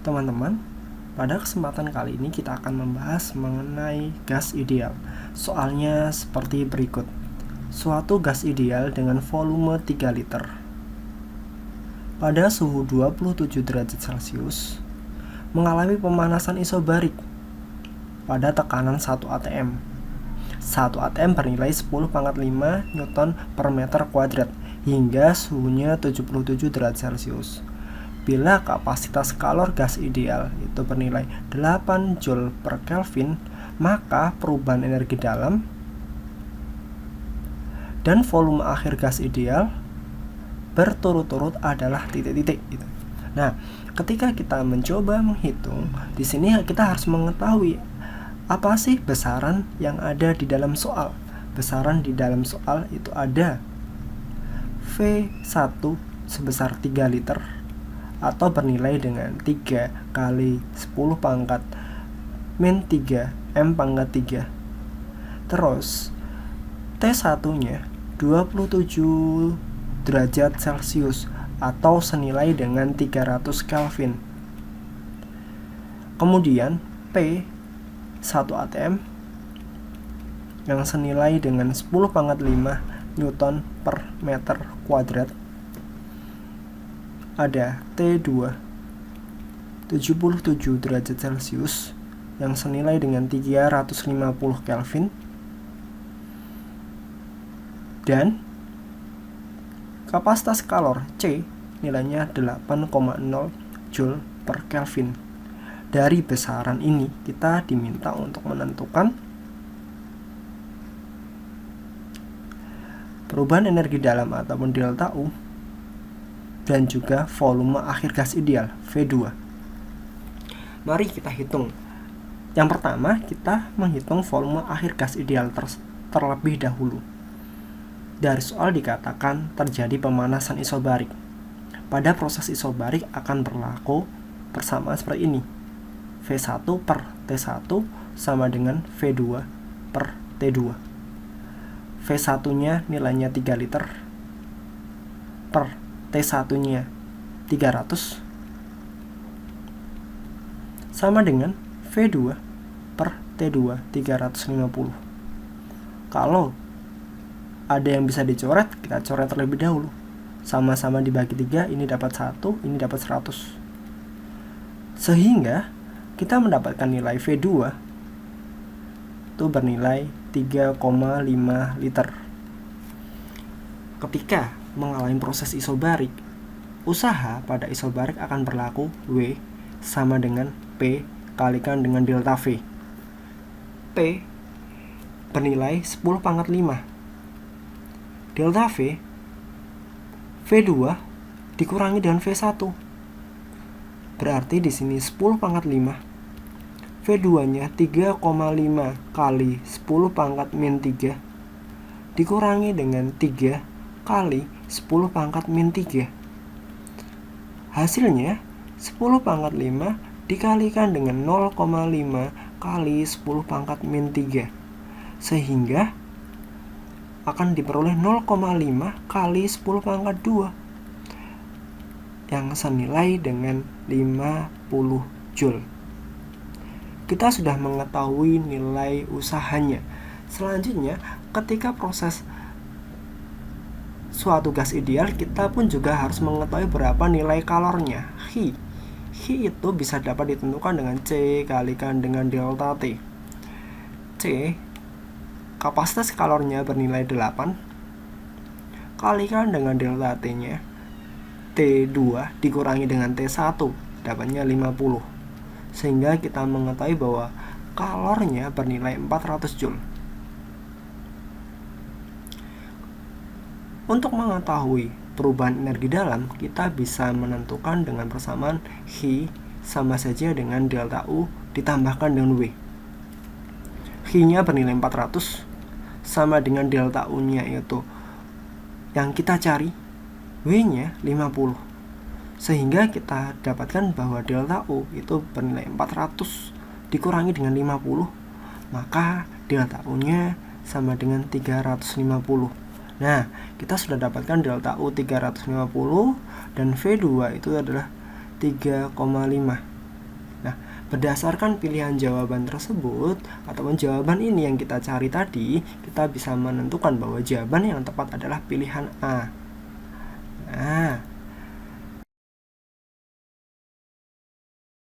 Teman-teman, pada kesempatan kali ini kita akan membahas mengenai gas ideal. Soalnya seperti berikut. Suatu gas ideal dengan volume 3 liter pada suhu 27 derajat Celcius mengalami pemanasan isobarik pada tekanan 1 atm. 1 atm bernilai 10⁵ Newton per meter kuadrat hingga suhunya 77 derajat Celcius. Bila kapasitas kalor gas ideal itu bernilai 8 Joule per Kelvin, maka perubahan energi dalam dan volume akhir gas ideal berturut-turut adalah titik-titik. Nah, ketika kita mencoba menghitung, di sini kita harus mengetahui apa sih besaran yang ada di dalam soal. Besaran di dalam soal itu ada V1 sebesar 3 liter atau bernilai dengan 3 kali 10⁻³ M⁻3. Terus T1 nya 27 derajat Celcius atau senilai dengan 300 Kelvin. Kemudian P 1 atm yang senilai dengan 10⁵ Newton per meter kuadrat. Ada T2 77 derajat Celcius yang senilai dengan 350 Kelvin, dan kapasitas kalor C nilainya 8,0 Joule per Kelvin. Dari besaran ini kita diminta untuk menentukan perubahan energi dalam ataupun delta U dan juga volume akhir gas ideal V2. Mari kita hitung. Yang pertama, kita menghitung volume akhir gas ideal terlebih dahulu. Dari soal dikatakan terjadi pemanasan isobarik. Pada proses isobarik akan berlaku persamaan seperti ini. V1 per T1 sama dengan V2 per T2. V1 nya nilainya 3 liter per T1 nya 300 sama dengan V2 per T2 350. Kalau ada yang bisa dicoret, kita coret terlebih dahulu. Sama-sama dibagi 3, ini dapat 1, ini dapat 100. Sehingga kita mendapatkan nilai V2 itu bernilai 3,5 liter. Ketika mengalami proses isobarik, usaha pada isobarik akan berlaku W sama dengan P kalikan dengan delta V. P bernilai 10⁵. Delta V V2 dikurangi dengan V1. Berarti di sini 10⁵. V2-nya 3,5 kali 10⁻⁻³ dikurangi dengan 3 kali 10⁻⁻³. Hasilnya 10⁻⁵ dikalikan dengan 0,5 kali 10⁻⁻³ sehingga akan diperoleh 0,5 kali 10⁻², yang senilai dengan 50 Joule. Kita sudah mengetahui nilai usahanya. Selanjutnya, ketika proses suatu gas ideal, kita pun juga harus mengetahui berapa nilai kalornya. Hi itu bisa dapat ditentukan dengan C kalikan dengan delta T. C, kapasitas kalornya bernilai 8 kalikan dengan delta T nya T2 dikurangi dengan T1 dapatnya 50, sehingga kita mengetahui bahwa kalornya bernilai 400 Joule. Untuk mengetahui perubahan energi dalam, kita bisa menentukan dengan persamaan Hi sama saja dengan delta U ditambahkan dengan W. Hi-nya bernilai 400 sama dengan delta U-nya yaitu yang kita cari, W-nya 50. Sehingga kita dapatkan bahwa delta U itu bernilai 400 dikurangi dengan 50, maka delta U-nya sama dengan 350. Nah, kita sudah dapatkan delta U 350 dan V2 itu adalah 3,5. Berdasarkan pilihan jawaban tersebut, ataupun jawaban ini yang kita cari tadi, kita bisa menentukan bahwa jawaban yang tepat adalah pilihan A. Nah,